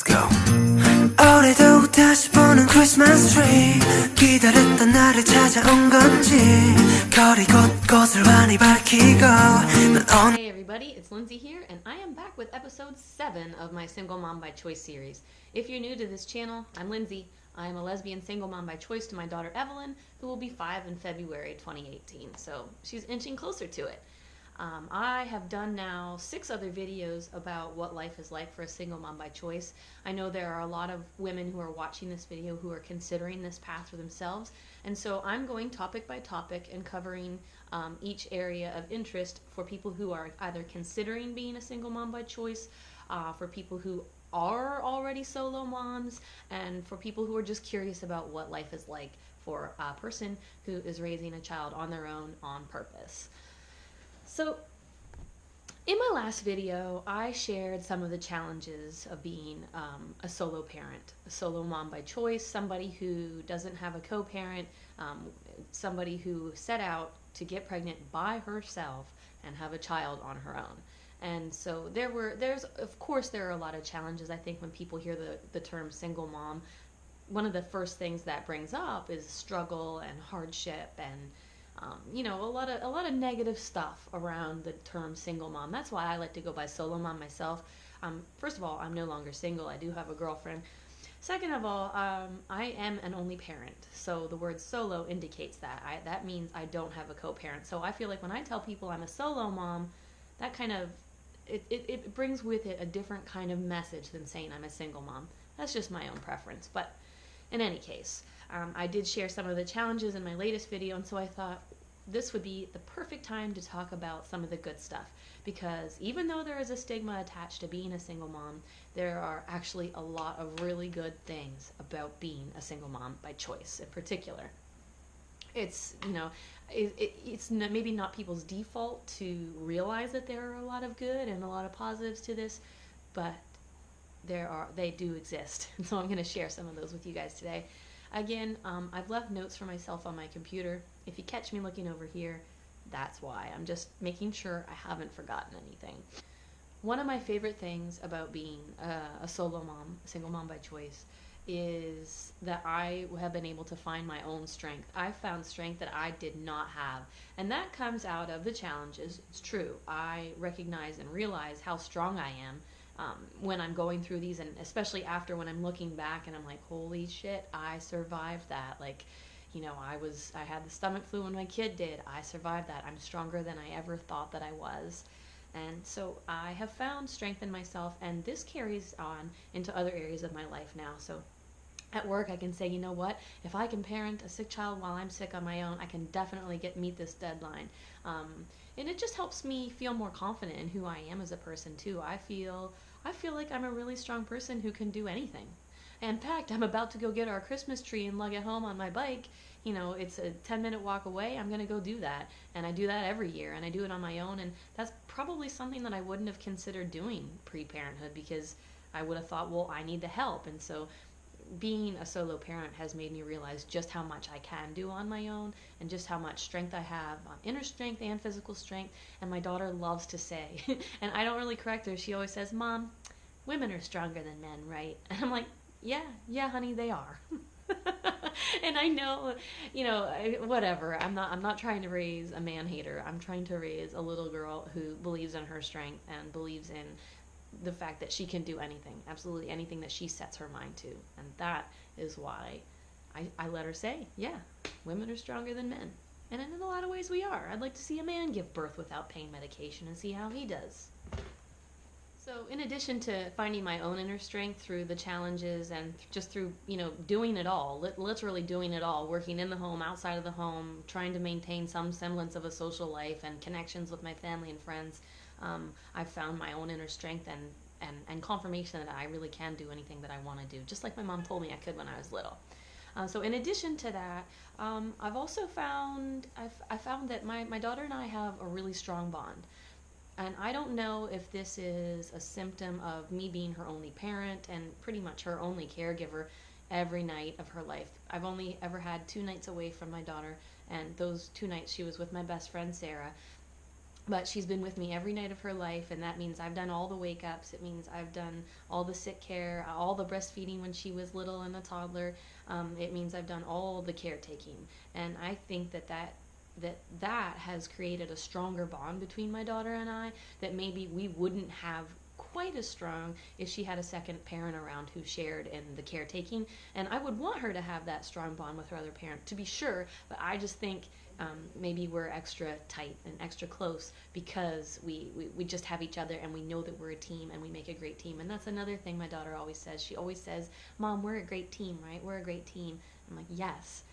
go. 올해도 다시 보는 Christmas tree 기다렸던 날이 찾아온 건지 거리 곳곳을 환히 밝히고 Hey everybody, it's Lindsay here, and I am back with episode 7 of my Single Mom by Choice series. If you're new to this channel, I'm Lindsay. I am a lesbian single mom by choice to my daughter Evelyn, who will be 5 in February 2018, so she's inching closer to it. I have done now 6 other videos about what life is like for a single mom by choice. I know there are a lot of women who are watching this video who are considering this path for themselves, and so I'm going topic by topic and covering each area of interest for people who are either considering being a single mom by choice, for people who are already solo moms, and for people who are just curious about what life is like for a person who is raising a child on their own on purpose. So, in my last video, I shared some of the challenges of being a solo parent, a solo mom by choice, somebody who doesn't have a co-parent, somebody who set out to get pregnant by herself and have a child on her own. And so of course there are a lot of challenges. I think when people hear the term single mom, one of the first things that brings up is struggle and hardship and a lot of negative stuff around the term single mom. That's why I like to go by solo mom myself. First of all, I'm no longer single. I do have a girlfriend. Second of all, I am an only parent. So the word solo indicates that. That means I don't have a co-parent. So I feel like when I tell people I'm a solo mom, that kind of, it brings with it a different kind of message than saying I'm a single mom. That's just my own preference. But in any case, I did share some of the challenges in my latest video, and so I thought this would be the perfect time to talk about some of the good stuff, because even though there is a stigma attached to being a single mom, there are actually a lot of really good things about being a single mom by choice in particular. It's, it's maybe not people's default to realize that there are a lot of good and a lot of positives to this, but they do exist, and so I'm going to share some of those with you guys today. Again, I've left notes for myself on my computer. If you catch me looking over here, that's why. I'm just making sure I haven't forgotten anything. One of my favorite things about being a solo mom, a single mom by choice, is that I have been able to find my own strength. I found strength that I did not have, and that comes out of the challenges. It's true. I recognize and realize how strong I am when I'm going through these, and especially after, when I'm looking back and I'm like, holy shit, I survived that. Like, I had the stomach flu when my kid did. I survived that. I'm stronger than I ever thought that I was. And so I have found strength in myself, and this carries on into other areas of my life now. So at work, I can say, you know what, if I can parent a sick child while I'm sick on my own, I can definitely meet this deadline. And it just helps me feel more confident in who I am as a person too. I feel like I'm a really strong person who can do anything. In fact, I'm about to go get our Christmas tree and lug it home on my bike. It's a 10-minute walk away. I'm going to go do that. And I do that every year, and I do it on my own. And that's probably something that I wouldn't have considered doing pre-parenthood, because I would have thought, well, I need the help. And so being a solo parent has made me realize just how much I can do on my own, and just how much strength I have, inner strength and physical strength. And my daughter loves to say, and I don't really correct her, she always says, Mom, women are stronger than men, right? And I'm like, yeah, honey, they are. And I know, whatever. I'm not trying to raise a man-hater. I'm trying to raise a little girl who believes in her strength and believes in the fact that she can do anything, absolutely anything that she sets her mind to. And that is why I let her say, yeah, women are stronger than men. And in a lot of ways we are. I'd like to see a man give birth without pain medication and see how he does. So in addition to finding my own inner strength through the challenges and just through, doing it all, literally doing it all, working in the home, outside of the home, trying to maintain some semblance of a social life and connections with my family and friends, I've found my own inner strength and confirmation that I really can do anything that I want to do, just like my mom told me I could when I was little. So in addition to that, I've also found that my daughter and I have a really strong bond. And I don't know if this is a symptom of me being her only parent and pretty much her only caregiver every night of her life. I've only ever had 2 nights away from my daughter, and those 2 nights she was with my best friend Sarah. But she's been with me every night of her life, and that means I've done all the wake ups. It means I've done all the sick care, all the breastfeeding when she was little and a toddler. It means I've done all the caretaking, and I think that has created a stronger bond between my daughter and I that maybe we wouldn't have quite as strong if she had a second parent around who shared in the caretaking. And I would want her to have that strong bond with her other parent, to be sure, but I just think maybe we're extra tight and extra close because we just have each other, and we know that we're a team and we make a great team. And that's another thing my daughter always says. She always says, Mom, we're a great team, right? We're a great team. I'm like, yes.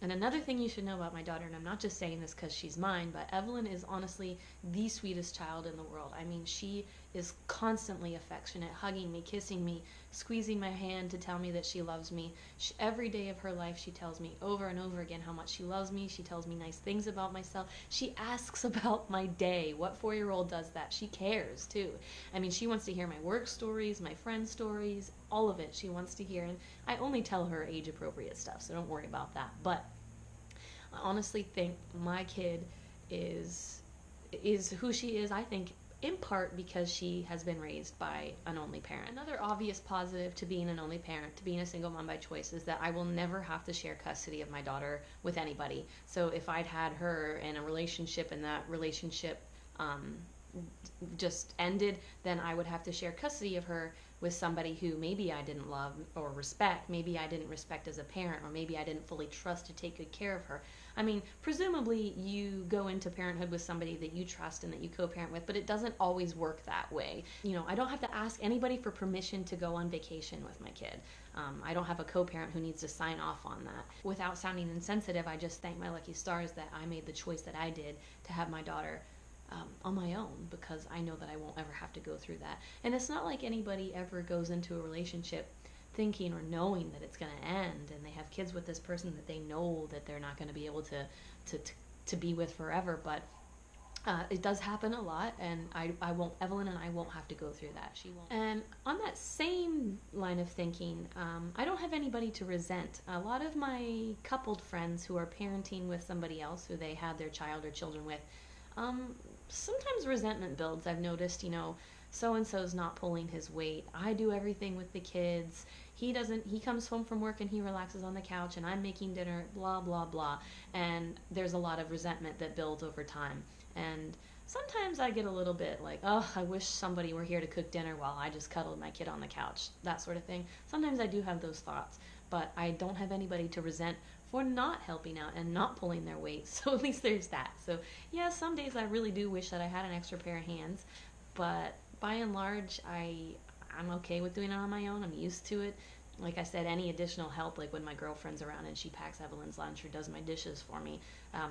And another thing you should know about my daughter, and I'm not just saying this because she's mine, but Evelyn is honestly the sweetest child in the world. I mean, she is constantly affectionate, hugging me, kissing me, squeezing my hand to tell me that she loves me. Every day of her life, she tells me over and over again how much she loves me. She tells me nice things about myself. She asks about my day. What 4-year-old does that? She cares, too. I mean, she wants to hear my work stories, my friend stories, all of it she wants to hear. And I only tell her age-appropriate stuff, so don't worry about that. But I honestly think my kid is who she is, I think, in part because she has been raised by an only parent. Another obvious positive to being an only parent, to being a single mom by choice, is that I will never have to share custody of my daughter with anybody. So if I'd had her in a relationship and that relationship just ended, then I would have to share custody of her with somebody who maybe I didn't love or respect, maybe I didn't respect as a parent, or maybe I didn't fully trust to take good care of her. I mean, presumably you go into parenthood with somebody that you trust and that you co-parent with, but it doesn't always work that way. You know, I don't have to ask anybody for permission to go on vacation with my kid. I don't have a co-parent who needs to sign off on that. Without sounding insensitive, I just thank my lucky stars that I made the choice that I did to have my daughter on my own, because I know that I won't ever have to go through that. And it's not like anybody ever goes into a relationship thinking or knowing that it's going to end, and they have kids with this person that they know that they're not going to be able to be with forever. But it does happen a lot, and Evelyn and I won't have to go through that. She won't. And on that same line of thinking, I don't have anybody to resent. A lot of my coupled friends who are parenting with somebody else who they had their child or children with, sometimes resentment builds. I've noticed, so-and-so's not pulling his weight. I do everything with the kids. He comes home from work and he relaxes on the couch and I'm making dinner, blah, blah, blah. And there's a lot of resentment that builds over time. And sometimes I get a little bit like, oh, I wish somebody were here to cook dinner while I just cuddled my kid on the couch, that sort of thing. Sometimes I do have those thoughts, but I don't have anybody to resent for not helping out and not pulling their weight. So at least there's that. So yeah, some days I really do wish that I had an extra pair of hands, but by and large, I'm okay with doing it on my own. I'm used to it. Like I said, any additional help, like when my girlfriend's around and she packs Evelyn's lunch or does my dishes for me,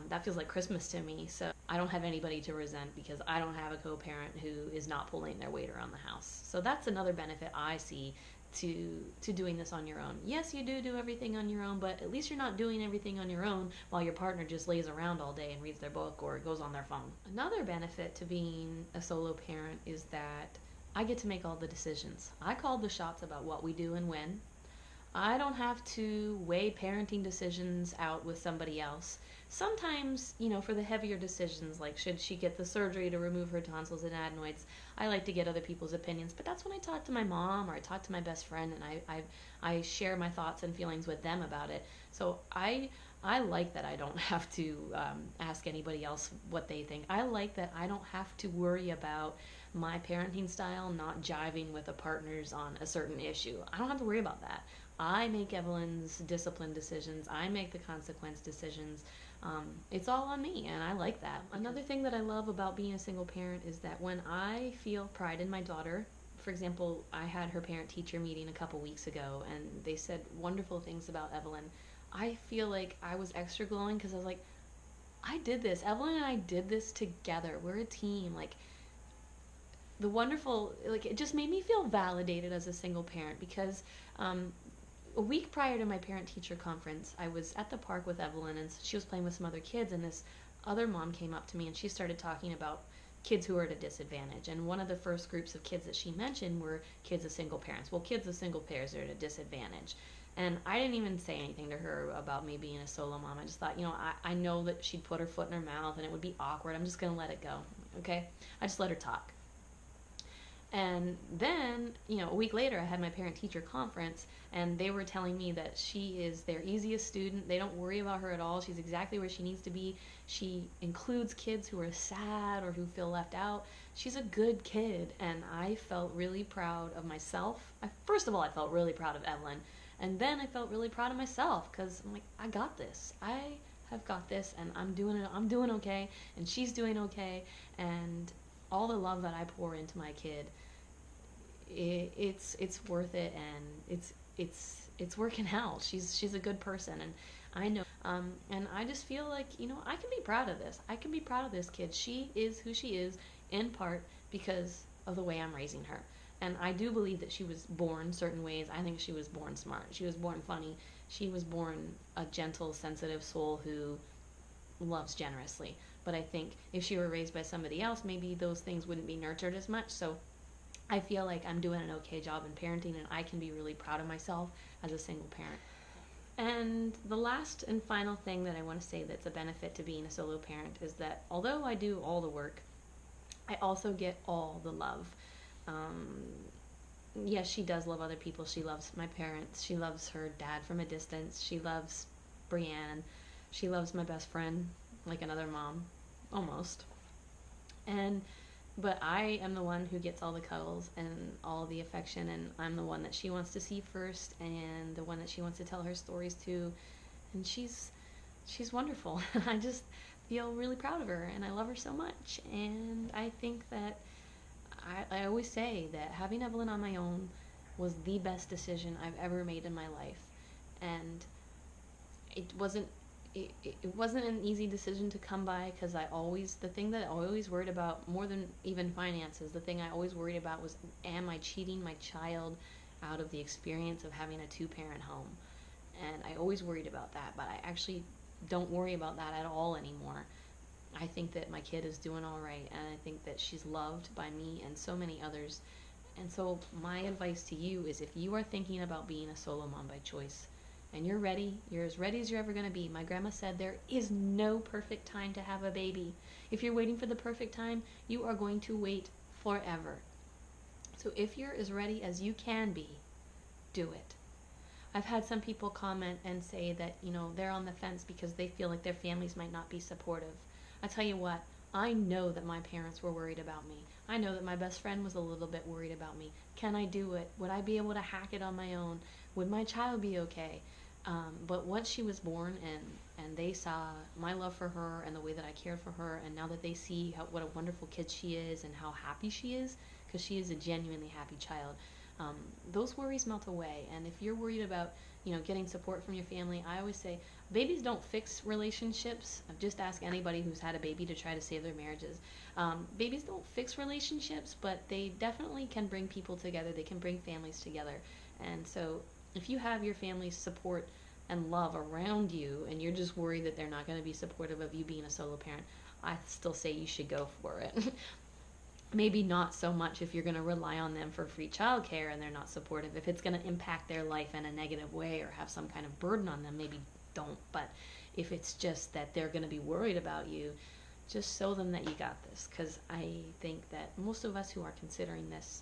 that feels like Christmas to me. So I don't have anybody to resent because I don't have a co-parent who is not pulling their weight around the house. So that's another benefit I see to doing this on your own. Yes, you do everything on your own, but at least you're not doing everything on your own while your partner just lays around all day and reads their book or goes on their phone. Another benefit to being a solo parent is that I get to make all the decisions. I call the shots about what we do and when. I don't have to weigh parenting decisions out with somebody else. Sometimes, for the heavier decisions, like should she get the surgery to remove her tonsils and adenoids, I like to get other people's opinions. But that's when I talk to my mom or I talk to my best friend and I share my thoughts and feelings with them about it. So I like that I don't have to ask anybody else what they think. I like that I don't have to worry about my parenting style not jiving with a partner's on a certain issue. I don't have to worry about that. I make Evelyn's discipline decisions. I make the consequence decisions. It's all on me, and I like that. Another thing that I love about being a single parent is that when I feel pride in my daughter, for example, I had her parent-teacher meeting a couple weeks ago, and they said wonderful things about Evelyn. I feel like I was extra glowing because I was like, I did this. Evelyn and I did this together. We're a team. Like, it just made me feel validated as a single parent because a week prior to my parent-teacher conference, I was at the park with Evelyn, and she was playing with some other kids, and this other mom came up to me, and she started talking about kids who are at a disadvantage. And one of the first groups of kids that she mentioned were kids of single parents. Well, kids of single parents are at a disadvantage. And I didn't even say anything to her about me being a solo mom. I just thought, I know that she'd put her foot in her mouth, and it would be awkward. I'm just going to let it go. okay? I just let her talk. And then, a week later, I had my parent-teacher conference, and they were telling me that she is their easiest student. They don't worry about her at all. She's exactly where she needs to be. She includes kids who are sad or who feel left out. She's a good kid, and I felt really proud of myself. First of all, I felt really proud of Evelyn, and then I felt really proud of myself, because I'm like, I got this. I have got this, and I'm doing okay, and she's doing okay, and all the love that I pour into my kid, it's worth it, and it's working out. She's a good person, and I know, and I just feel like, I can be proud of this. I can be proud of this kid. She is who she is in part because of the way I'm raising her. And I do believe that she was born certain ways. I think she was born smart. She was born funny. She was born a gentle, sensitive soul who loves generously. But I think if she were raised by somebody else, maybe those things wouldn't be nurtured as much. So I feel like I'm doing an okay job in parenting, and I can be really proud of myself as a single parent. And the last and final thing that I want to say that's a benefit to being a solo parent is that although I do all the work, I also get all the love. Yes, she does love other people. She loves my parents. She loves her dad from a distance. She loves Brienne. She loves my best friend like another mom, almost. But I am the one who gets all the cuddles and all the affection, and I'm the one that she wants to see first, and the one that she wants to tell her stories to. And she's wonderful. I just feel really proud of her, and I love her so much. And I think that I always say that having Evelyn on my own was the best decision I've ever made in my life. And it wasn't an easy decision to come by, because the thing that I always worried about more than even finances, the thing I always worried about was, am I cheating my child out of the experience of having a two-parent home? And I always worried about that, but I actually don't worry about that at all anymore. I think that my kid is doing all right, and I think that she's loved by me and so many others. And so my advice to you is, if you are thinking about being a solo mom by choice, and you're as ready as you're ever going to be. My grandma said there is no perfect time to have a baby. If you're waiting for the perfect time, you are going to wait forever. So if you're as ready as you can be, do it. I've had some people comment and say that, they're on the fence because they feel like their families might not be supportive. I tell you what, I know that my parents were worried about me. I know that my best friend was a little bit worried about me. Can I do it? Would I be able to hack it on my own? Would my child be okay? But once she was born, and they saw my love for her and the way that I cared for her, and now that they see what a wonderful kid she is and how happy she is, because she is a genuinely happy child, those worries melt away. And if you're worried about getting support from your family, I always say babies don't fix relationships. Just ask anybody who's had a baby to try to save their marriages. Babies don't fix relationships, but they definitely can bring people together. They can bring families together. And so if you have your family's support and love around you, and you're just worried that they're not going to be supportive of you being a solo parent, I still say you should go for it. Maybe not so much if you're going to rely on them for free childcare and they're not supportive. If it's going to impact their life in a negative way or have some kind of burden on them, maybe don't. But if it's just that they're going to be worried about you, just show them that you got this. Because I think that most of us who are considering this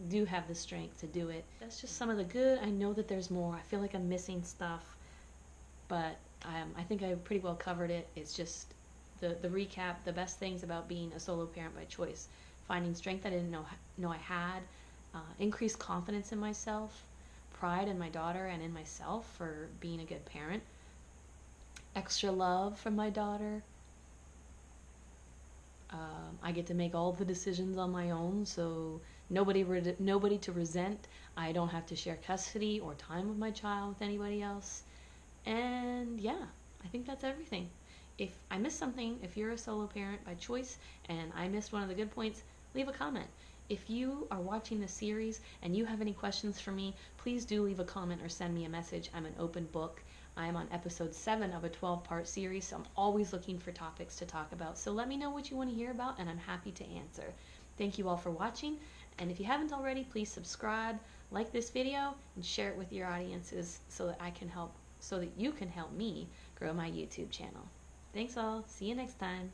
do have the strength to do it. That's just some of the good. I know that there's more. I feel like I'm missing stuff, but I think I pretty well covered it. It's just the recap, the best things about being a solo parent by choice: finding strength I didn't know I had, increased confidence in myself, pride in my daughter and in myself for being a good parent, extra love from my daughter. I get to make all the decisions on my own, so nobody to resent. I don't have to share custody or time with my child with anybody else. And yeah, I think that's everything. If I missed something, if you're a solo parent by choice and I missed one of the good points, leave a comment. If you are watching this series and you have any questions for me, please do leave a comment or send me a message. I'm an open book. I'm on episode 7 of a 12-part series, so I'm always looking for topics to talk about. So let me know what you want to hear about, and I'm happy to answer. Thank you all for watching, and if you haven't already, please subscribe, like this video, and share it with your audiences so that you can help me grow my YouTube channel. Thanks all. See you next time.